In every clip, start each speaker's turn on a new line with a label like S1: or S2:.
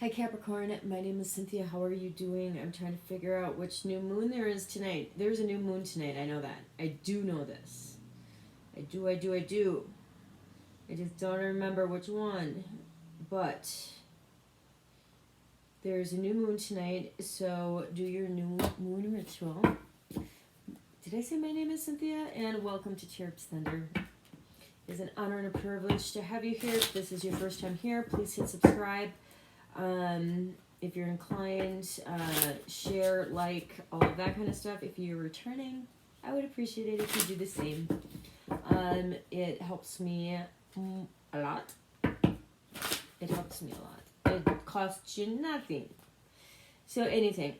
S1: Hi Capricorn, my name is Cynthia. How are you doing? I'm trying to figure out which new moon there is tonight. There's a new moon tonight. I know that. I do know this. I do. I just don't remember which one. But there's a new moon tonight, so do your new moon ritual. Did I say my name is Cynthia? And welcome to Cherub's Thunder. It's an honor and a privilege to have you here. If this is your first time here, please hit subscribe. If you're inclined, share, like, all of that kind of stuff. If you're returning, I would appreciate it if you do the same. It helps me a lot. It helps me a lot. It costs you nothing. So anything.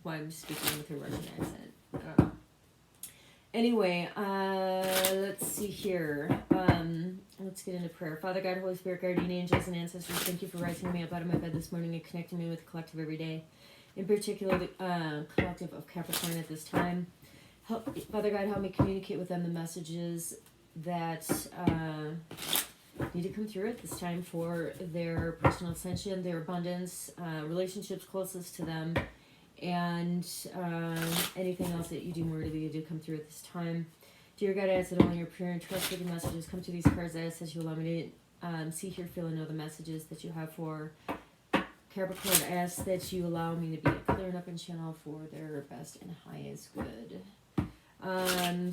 S1: Why I'm speaking with a Russian accent. I don't know. Anyway, let's see here. Let's get into prayer. Father God, Holy Spirit, guardian angels, and ancestors, thank you for rising me up out of my bed this morning and connecting me with the collective every day. In particular, the collective of Capricorn at this time. Father God, help me communicate with them the messages that need to come through at this time for their personal ascension, their abundance, relationships closest to them, and anything else that you deem worthy to come through at this time. Dear God, I ask that only your pure and trustworthy messages come to these cards. I ask that you allow me to see, hear, feel, and know the messages that you have for Capricorn. I ask that you allow me to be a clear and open channel for their best and highest good.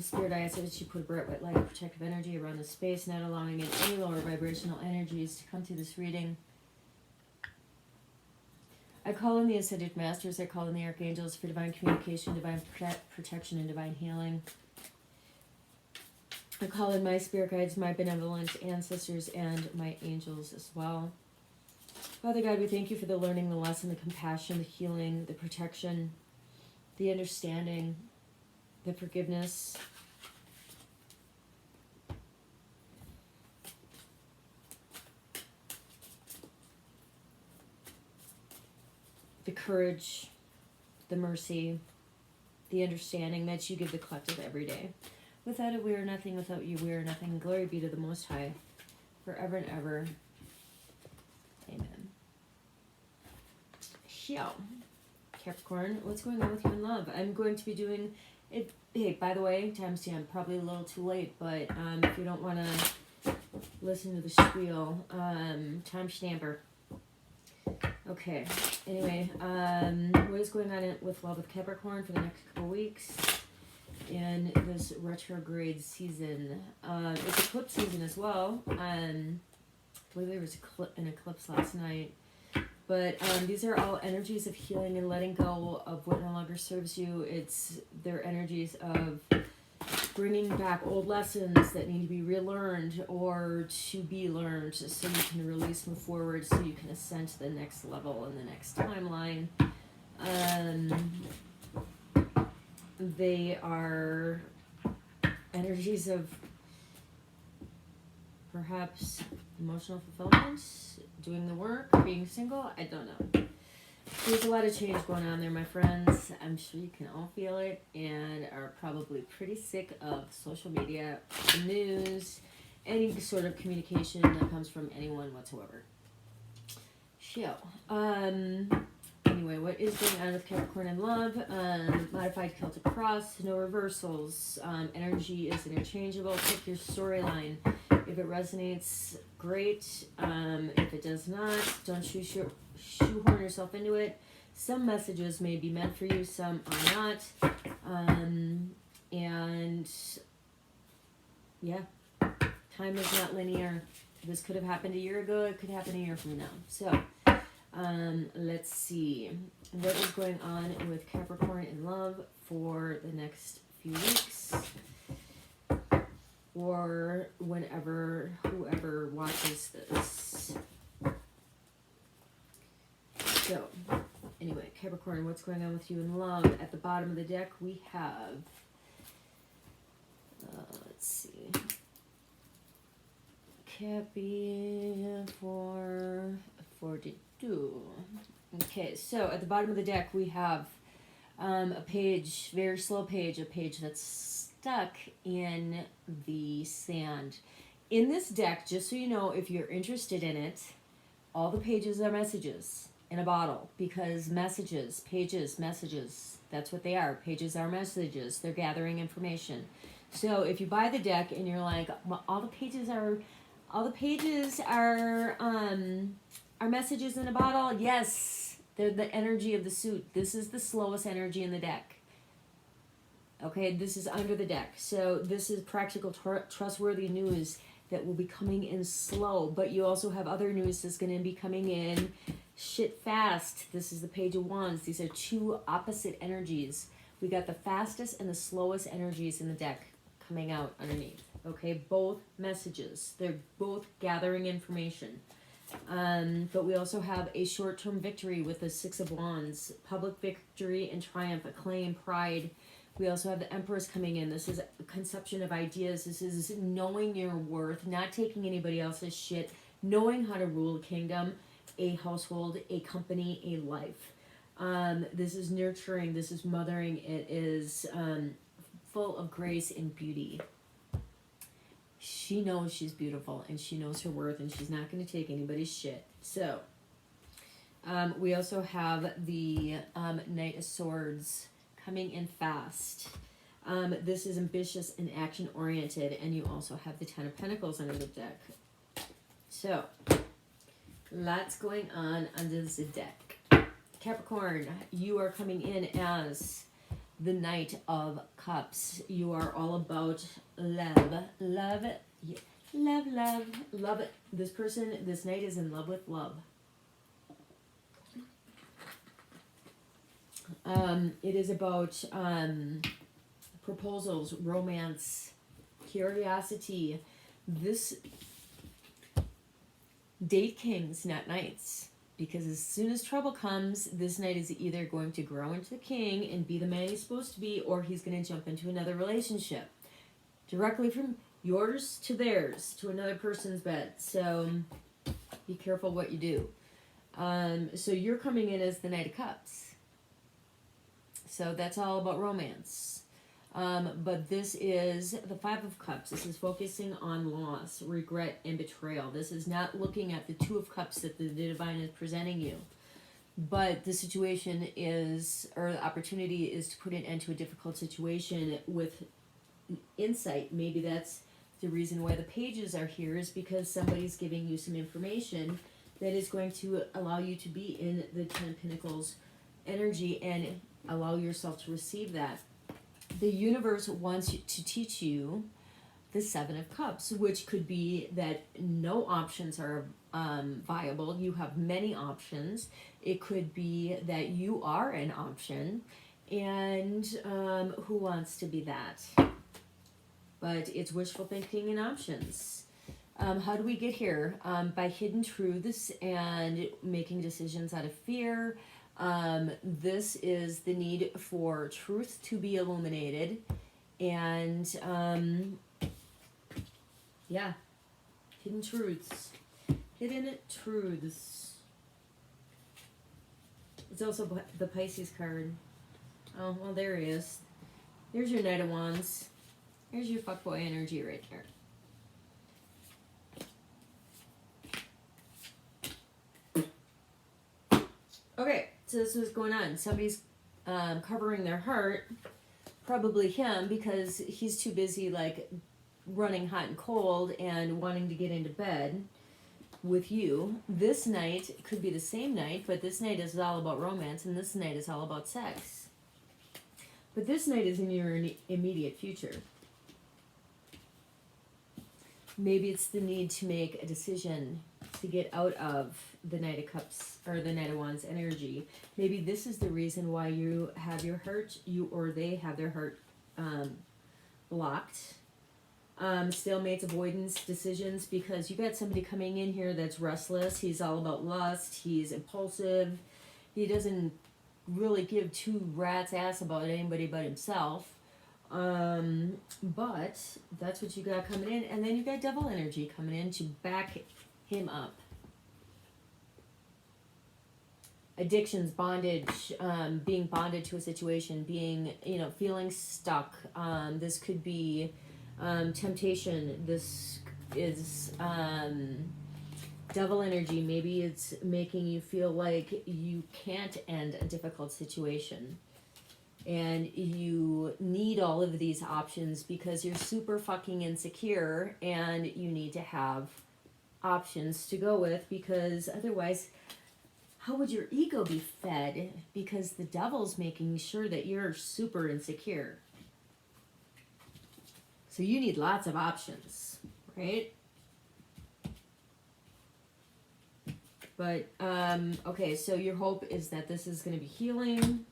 S1: Spirit, I ask that you put a bright white light of protective energy around the space, not allowing any lower vibrational energies to come to this reading. I call in the Ascended Masters, I call in the Archangels for divine communication, divine protection, and divine healing. I call in my spirit guides, my benevolent ancestors, and my angels as well. Father God, we thank you for the learning, the lesson, the compassion, the healing, the protection, the understanding, the forgiveness. The courage, the mercy, the understanding that you give the collective every day. Without it, we are nothing. Without you, we are nothing. Glory be to the Most High, forever and ever. Amen. Yeah. Capricorn, what's going on with you in love? I'm going to be doing it. Hey, by the way, timestamp, probably a little too late, but if you don't want to listen to the spiel, timestamper. Okay, anyway, what is going on with love with Capricorn for the next couple weeks in this retrograde season? It's eclipse season as well. I believe there was an eclipse last night. But these are all energies of healing and letting go of what no longer serves you. They're energies of bringing back old lessons that need to be relearned or to be learned so you can release, move forward, so you can ascend to the next level in the next timeline. They are energies of perhaps emotional fulfillment, doing the work, being single. I don't know. There's a lot of change going on there, my friends. I'm sure you can all feel it and are probably pretty sick of social media, news, any sort of communication that comes from anyone whatsoever. Anyway, what is going on with Capricorn in love? Modified Celtic cross, no reversals. Energy is interchangeable. Pick your storyline. If it resonates, great. If it does not, don't shoehorn yourself into it. Some messages may be meant for you, some are not. And yeah, time is not linear. This could have happened a year ago. It could happen a year from now. So let's see what is going on with Capricorn in love for the next few weeks, or whenever whoever watches this. So anyway, Capricorn, what's going on with you in love? At the bottom of the deck we have let's see, Cappy for 42. Okay, so at the bottom of the deck we have a page, very slow page, a page that's stuck in the sand. In this deck, just so you know, if you're interested in it, all the pages are messages in a bottle, because messages, pages, messages, that's what they are. Pages are messages. They're gathering information. So if you buy the deck and you're like, well, all the pages are messages in a bottle, yes, they're the energy of the suit. This is the slowest energy in the deck. Okay, this is under the deck. So this is practical, trustworthy news that will be coming in slow. But you also have other news that's going to be coming in shit fast. This is the Page of Wands. These are two opposite energies. We got the fastest and the slowest energies in the deck coming out underneath. Okay, both messages. They're both gathering information. But we also have a short-term victory with the Six of Wands. Public victory and triumph, acclaim, pride. We also have the Empress coming in. This is a conception of ideas. This is knowing your worth, not taking anybody else's shit, knowing how to rule a kingdom, a household, a company, a life. This is nurturing. This is mothering. It is full of grace and beauty. She knows she's beautiful and she knows her worth and she's not going to take anybody's shit. So, we also have the Knight of Swords coming in fast. This is ambitious and action-oriented, and you also have the Ten of Pentacles under the deck. So, lots going on under the deck. Capricorn, you are coming in as the Knight of Cups. You are all about love. Love it. Love, love, love it. This person, this knight is in love with love. It is about proposals, romance, curiosity. This date kings, not knights. Because as soon as trouble comes, this knight is either going to grow into the king and be the man he's supposed to be, or he's going to jump into another relationship. Directly from yours to theirs, to another person's bed. So be careful what you do. So you're coming in as the Knight of Cups. So that's all about romance. But this is the Five of Cups. This is focusing on loss, regret, and betrayal. This is not looking at the Two of Cups that the Divine is presenting you. But the situation is, or the opportunity is to put an end to a difficult situation with insight. Maybe that's the reason why the pages are here, is because somebody's giving you some information that is going to allow you to be in the Ten of Pentacles energy and allow yourself to receive that. The universe wants to teach you the Seven of Cups, which could be that no options are viable. You have many options. It could be that you are an option, and who wants to be that? But it's wishful thinking and options. How do we get here? By hidden truths and making decisions out of fear. This is the need for truth to be illuminated, and yeah, hidden truths. Hidden truths. It's also the Pisces card. Oh, well, there he is. There's your Knight of Wands. There's your fuckboy energy right there. Okay, so this is what's going on. Somebody's covering their heart, probably him, because he's too busy like running hot and cold and wanting to get into bed with you. This night could be the same night, but this night is all about romance, and this night is all about sex. But this night is in your immediate future. Maybe it's the need to make a decision to get out of the Knight of Cups or the Knight of Wands energy. Maybe this is the reason why you have your heart, you or they have their heart blocked. Stalemates, avoidance, decisions, because you got somebody coming in here that's restless. He's all about lust. He's impulsive. He doesn't really give two rats' ass about anybody but himself. But that's what you got coming in. And then you got devil energy coming in to back him up. Addictions, bondage, being bonded to a situation, being, feeling stuck. This could be temptation. This is Devil energy, maybe it's making you feel like you can't end a difficult situation. And you need all of these options because you're super fucking insecure and you need to have options to go with, because otherwise, how would your ego be fed? Because the devil's making sure that you're super insecure. So you need lots of options, right? But, okay, so your hope is that this is going to be healing,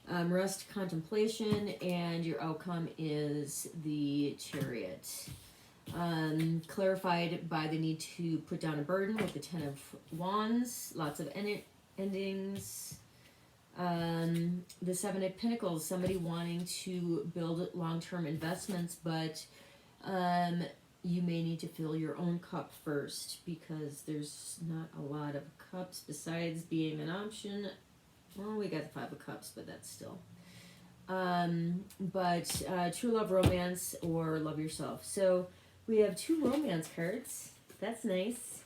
S1: rest, contemplation, and your outcome is the Chariot. Clarified by the need to put down a burden with the Ten of Wands, lots of endings. The Seven of Pentacles, somebody wanting to build long-term investments, but you may need to fill your own cup first because there's not a lot of cups besides being an option. Well, we got the Five of Cups, but that's still. True love, romance, or love yourself. So we have 2 romance cards. That's nice.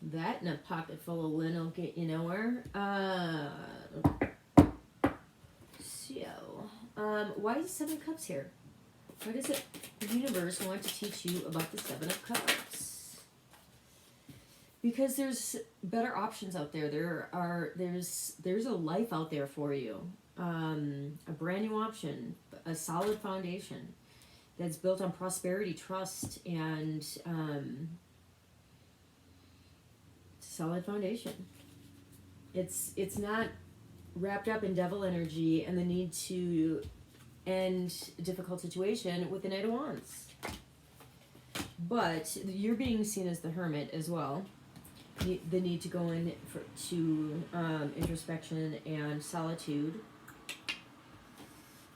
S1: That and a pocket full of lint will get you nowhere. Why is the Seven of Cups here? Why does the universe want to teach you about the Seven of Cups? Because there's better options out there. There's a life out there for you. A brand new option, a solid foundation that's built on prosperity, trust, and solid foundation. It's not wrapped up in devil energy and the need to end a difficult situation with the Knight of Wands. But you're being seen as the Hermit as well. The need to go to introspection and solitude.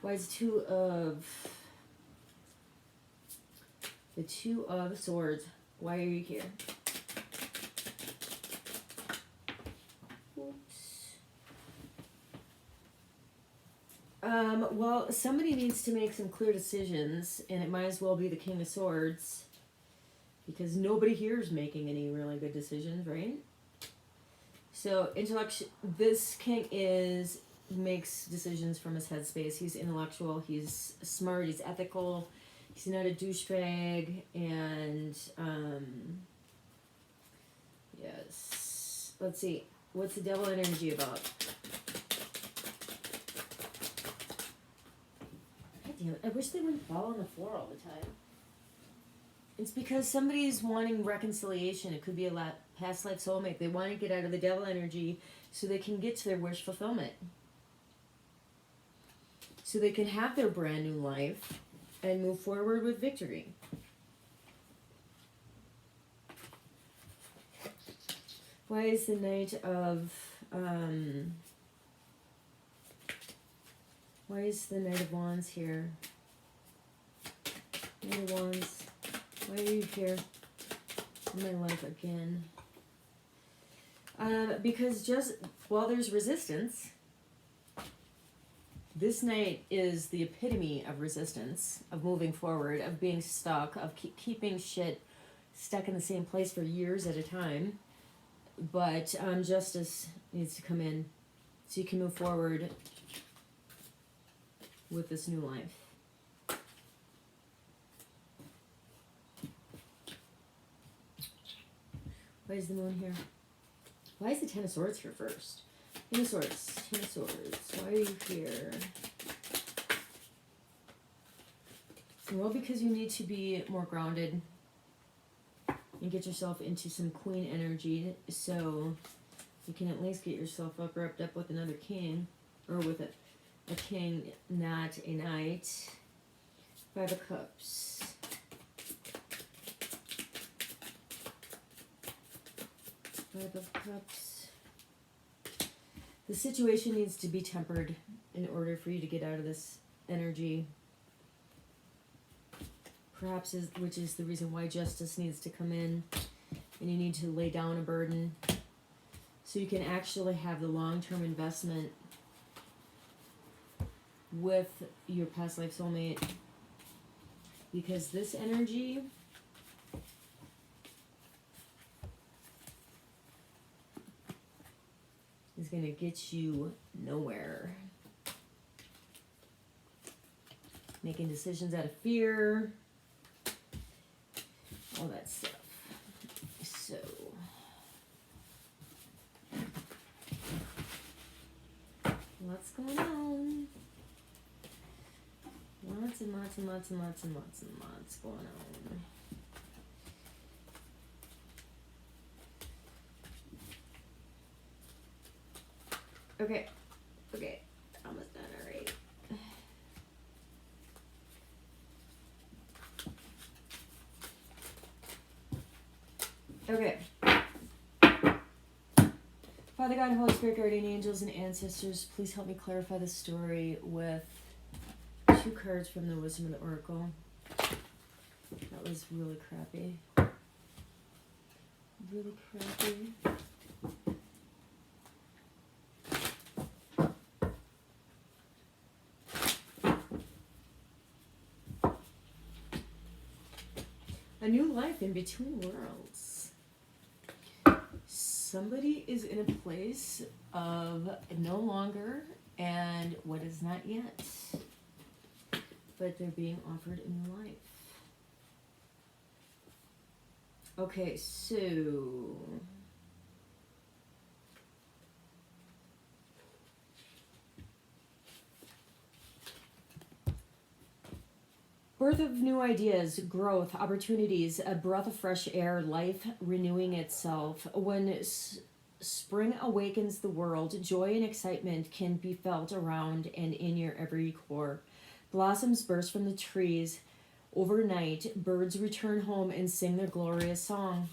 S1: Why is the Two of Swords? Why are you here? Well, somebody needs to make some clear decisions, and it might as well be the King of Swords, because nobody here is making any really good decisions, right? So, this king makes decisions from his headspace. He's intellectual, he's smart, he's ethical, he's not a douchebag, and, yes. Let's see, what's the devil energy about? I wish they wouldn't fall on the floor all the time. It's because somebody's wanting reconciliation. It could be a past life soulmate. They want to get out of the devil energy so they can get to their wish fulfillment. So they can have their brand new life and move forward with victory. Why is the Knight of... why is the Knight of Wands here? Knight of Wands, why are you here in my life again? Because just while there's resistance, this Knight is the epitome of resistance, of moving forward, of being stuck, of keeping shit stuck in the same place for years at a time. But justice needs to come in so you can move forward with this new life. Why is the Moon here? Why is the Ten of Swords here first? Ten of Swords, Ten of Swords. Why are you here? Well, because you need to be more grounded and get yourself into some Queen energy, so you can at least get yourself wrapped up with another king, or with a king, not a knight. Five of Cups. Five of Cups. The situation needs to be tempered in order for you to get out of this energy. Perhaps, which is the reason why justice needs to come in, and you need to lay down a burden so you can actually have the long-term investment with your past life soulmate, because this energy is going to get you nowhere. Making decisions out of fear, all that stuff. So, what's going on? Lots and lots and lots and lots and lots and lots going on. Okay, almost done, alright. Okay. Father God, Holy Spirit, guardian angels, and ancestors, please help me clarify the story with 2 cards from the Wisdom of the Oracle. That was really crappy. Really crappy. A new life in between worlds. Somebody is in a place of no longer and what is not yet. But they're being offered a new life. Okay, so... birth of new ideas, growth, opportunities, a breath of fresh air, life renewing itself. When spring awakens the world, joy and excitement can be felt around and in your every core. Blossoms burst from the trees. Overnight, birds return home and sing their glorious song.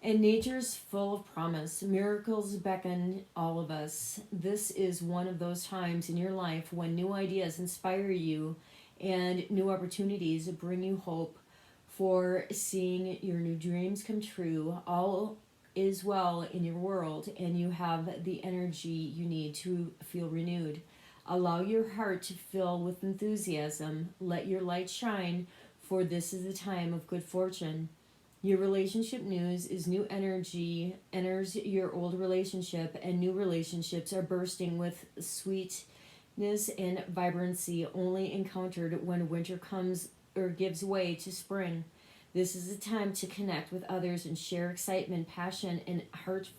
S1: And nature's full of promise. Miracles beckon all of us. This is one of those times in your life when new ideas inspire you and new opportunities bring you hope for seeing your new dreams come true. All is well in your world and you have the energy you need to feel renewed. Allow your heart to fill with enthusiasm. Let your light shine, for this is the time of good fortune. Your relationship news is new energy enters your old relationship, and new relationships are bursting with sweetness and vibrancy, only encountered when winter comes or gives way to spring. This is a time to connect with others and share excitement, passion, and hearts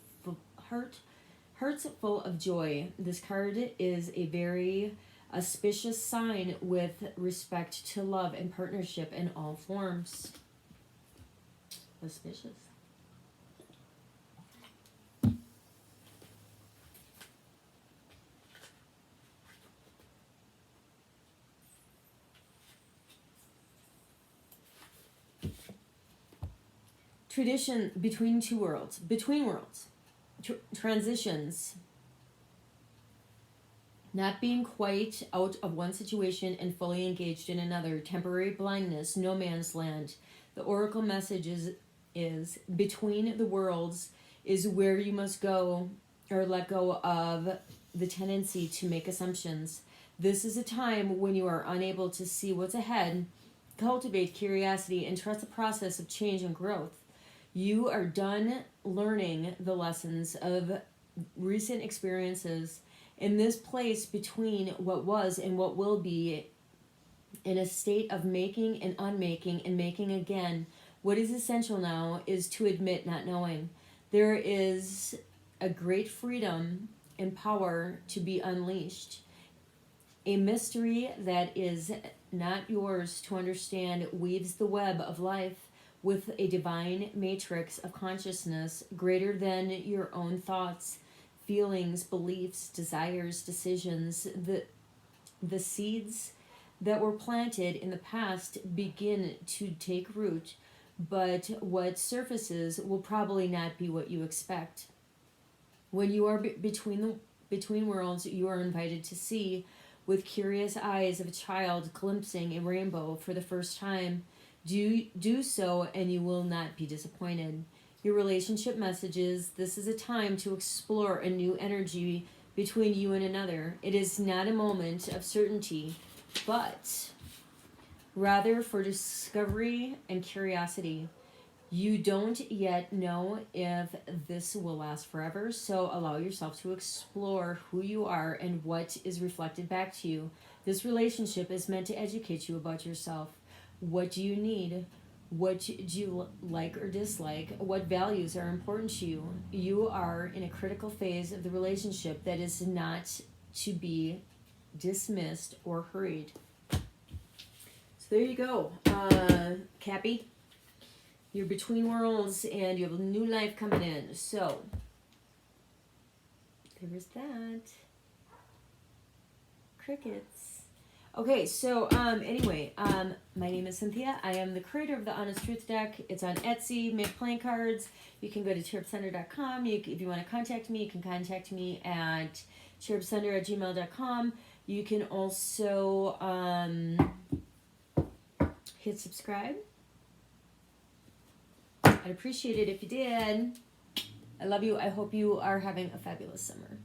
S1: full of joy. This card is a very auspicious sign with respect to love and partnership in all forms. Auspicious. Tradition between two worlds. Between worlds. Transitions. Not being quite out of one situation and fully engaged in another. Temporary blindness. No man's land. The oracle message is between the worlds is where you must go or let go of the tendency to make assumptions. This is a time when you are unable to see what's ahead. Cultivate curiosity and trust the process of change and growth. You are done learning the lessons of recent experiences. In this place between what was and what will be, in a state of making and unmaking and making again, what is essential now is to admit not knowing. There is a great freedom and power to be unleashed. A mystery that is not yours to understand weaves the web of life with a divine matrix of consciousness greater than your own thoughts, feelings, beliefs, desires, decisions. The seeds that were planted in the past begin to take root, but what surfaces will probably not be what you expect. When you are between worlds, you are invited to see with curious eyes of a child glimpsing a rainbow for the first time. Do so and you will not be disappointed. Your relationship messages, this is a time to explore a new energy between you and another. It is not a moment of certainty, but rather for discovery and curiosity. You don't yet know if this will last forever, so allow yourself to explore who you are and what is reflected back to you. This relationship is meant to educate you about yourself. What do you need? What do you like or dislike? What values are important to you? You are in a critical phase of the relationship that is not to be dismissed or hurried. So there you go, Cappy. You're between worlds and you have a new life coming in. So, there was that. Crickets. Okay, so anyway, my name is Cynthia. I am the creator of the Honest Truth deck. It's on Etsy. Make playing cards. You can go to cherubcenter.com. If you want to contact me, you can contact me at cherubcenter@gmail.com. You can also hit subscribe. I'd appreciate it if you did. I love you. I hope you are having a fabulous summer.